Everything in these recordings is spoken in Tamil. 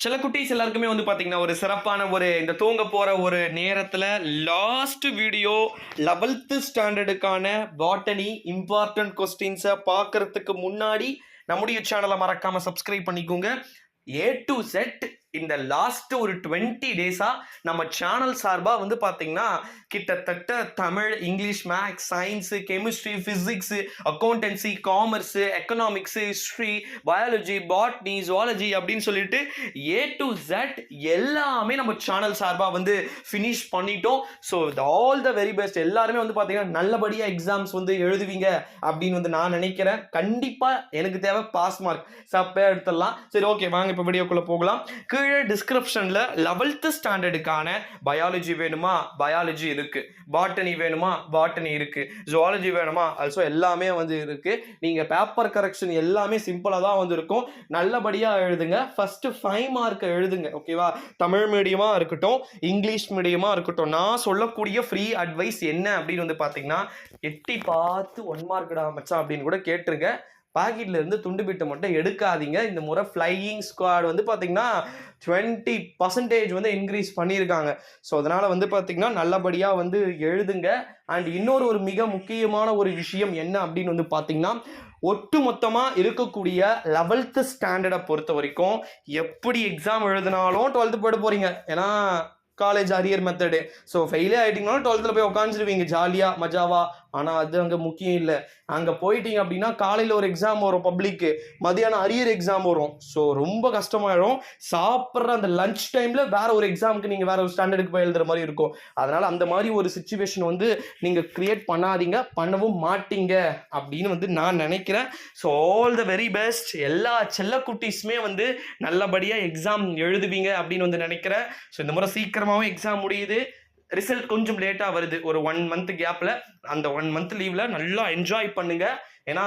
சில குட்டீஸ் எல்லாருக்குமே வந்து பார்த்தீங்கன்னா, ஒரு சிறப்பான இந்த தூங்க போற ஒரு நேரத்தில லாஸ்ட் வீடியோ 11த் ஸ்டாண்டர்டுக்கான பாட்டனி இம்பார்ட்டன்ட் கொஸ்டின்ஸ பார்க்கறதுக்கு முன்னாடி நம்முடைய சேனல மறக்காம சப்ஸ்கிரைப் பண்ணிக்கோங்க. ஏ டூ செட் இந்த லாஸ்ட் ஒரு 20 டேஸா நம்ம சேனல் சார்பா வந்து பார்த்தீங்கன்னா, கிட்டத்தட்ட Tamil, English, maths, science, chemistry, physics, accountancy, commerce, economics, history, biology, botany, zoology அப்படின்னு சொல்லிட்டு ஏ டு Z எல்லாமே நம்ம சேனல் சார்பா வந்து ஃபினிஷ் பண்ணிட்டோம். So all the very best. எல்லாருமே வந்து பார்த்தீங்கன்னா நல்லபடியாக எக்ஸாம்ஸ் வந்து எழுதுவீங்க அப்படின்னு வந்து நான் நினைக்கிறேன். கண்டிப்பாக எனக்கு தேவை பாஸ் மார்க். சப்பையாக எடுத்துடலாம். சரி, ஓகே, வாங்க இப்போ வீடியோக்குள்ளே போகலாம். கீழே டிஸ்கிரிப்ஷனில் 11th ஸ்டாண்டர்டுக்கான பயாலஜி வேணுமா, பயாலஜி இருக்கு. பாட்டனி வேணுமா, பாட்டனி இருக்கு. ஜுவாலஜி வேணுமா, ஆல்சோ எல்லாமே வந்து இருக்கு. நீங்கள் பேப்பர் கரெக்ஷன் எல்லாமே சிம்பிளாக தான் வந்து இருக்கும். நல்லபடியாக எழுதுங்க. ஃபர்ஸ்ட் 5 மார்க் எழுதுங்க. ஓகேவா? தமிழ் மீடியமா இருக்கட்டும், இங்கிலீஷ் மீடியமா இருக்கட்டும், நான் சொல்லக்கூடிய ஃப்ரீ அட்வைஸ் என்ன அப்படின்னு வந்து பார்த்தீங்கன்னா, எட்டி பார்த்து 1 மார்க்டா மச்சான் அப்படின்னு கூட கேட்டுருங்க. பாக்கெட்ல இருந்து துண்டு பிட்டு மட்டும் எடுக்காதீங்க. இந்த முறை ஃப்ளையிங் ஸ்குவாட் வந்து பார்த்தீங்கன்னா 20% வந்து இன்க்ரீஸ் பண்ணியிருக்காங்க. ஸோ அதனால வந்து பார்த்தீங்கன்னா நல்லபடியாக வந்து எழுதுங்க. அண்ட் இன்னொரு மிக முக்கியமான ஒரு விஷயம் என்ன அப்படின்னு வந்து பார்த்தீங்கன்னா, ஒட்டு மொத்தமாக இருக்கக்கூடிய 11th ஸ்டாண்டர்டை பொறுத்த வரைக்கும் எப்படி எக்ஸாம் எழுதினாலும் 12th போட போறீங்க. ஏன்னா காலேஜ் அரியர் மெத்தடு. ஸோ ஃபெயிலே ஆகிட்டீங்கனாலும் 12th போய் உட்காந்துருவீங்க ஜாலியாக மஜாவா. ஆனால் அது அங்கே முக்கியம் இல்லை. அங்கே போயிட்டீங்க அப்படின்னா காலையில் ஒரு எக்ஸாம் வரும் பப்ளிக்கு, மதியானம் அரியர் எக்ஸாம் வரும். ஸோ ரொம்ப கஷ்டமாயிடும். சாப்பிட்ற அந்த லஞ்ச் டைமில் வேற ஒரு எக்ஸாமுக்கு நீங்கள் வேற ஒரு ஸ்டாண்டர்டுக்கு போய் எழுதுற மாதிரி இருக்கும். அதனால் அந்த மாதிரி ஒரு சுச்சுவேஷன் வந்து நீங்கள் கிரியேட் பண்ணாதீங்க, பண்ணவும் மாட்டீங்க அப்படின்னு வந்து நான் நினைக்கிறேன். So all the very best. எல்லா செல்ல குட்டீஸுமே வந்து நல்லபடியாக எக்ஸாம் எழுதுவீங்க அப்படின்னு வந்து நினைக்கிறேன். ஸோ இந்த முறை சீக்கிரமாகவே எக்ஸாம் முடியுது. ரிசல்ட் கொஞ்சம் லேட்டாக வருது, ஒரு 1 மந்த் கேப்பில். அந்த 1 மந்த் லீவில் நல்லா என்ஜாய் பண்ணுங்க. ஏன்னா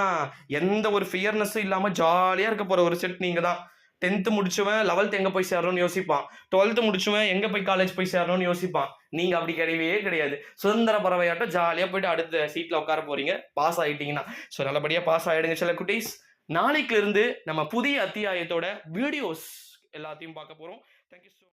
எந்த ஒரு ஃபியர்னஸும் இல்லாமல் ஜாலியாக இருக்க போகிற ஒரு செட் நீங்கள் தான். 10th முடிச்சவன் 11th எங்கே போய் சேரணும்னு யோசிப்பான். 12th முடிச்சவன் எங்கே போய் காலேஜ் போய் சேரணும்னு யோசிப்பான். நீங்கள் அப்படி கிடையவே கிடையாது. சுதந்திர பறவையாட்டம் ஜாலியாக போயிட்டு அடுத்த சீட்டில் உட்கார போகிறீங்க பாஸ் ஆகிட்டீங்கன்னா. ஸோ நல்லபடியாக பாஸ் ஆகிடுங்க சில குட்டீஸ். நாளைக்கு இருந்து நம்ம புதிய அத்தியாயத்தோட வீடியோஸ் எல்லாத்தையும் பார்க்க போகிறோம். Thank you so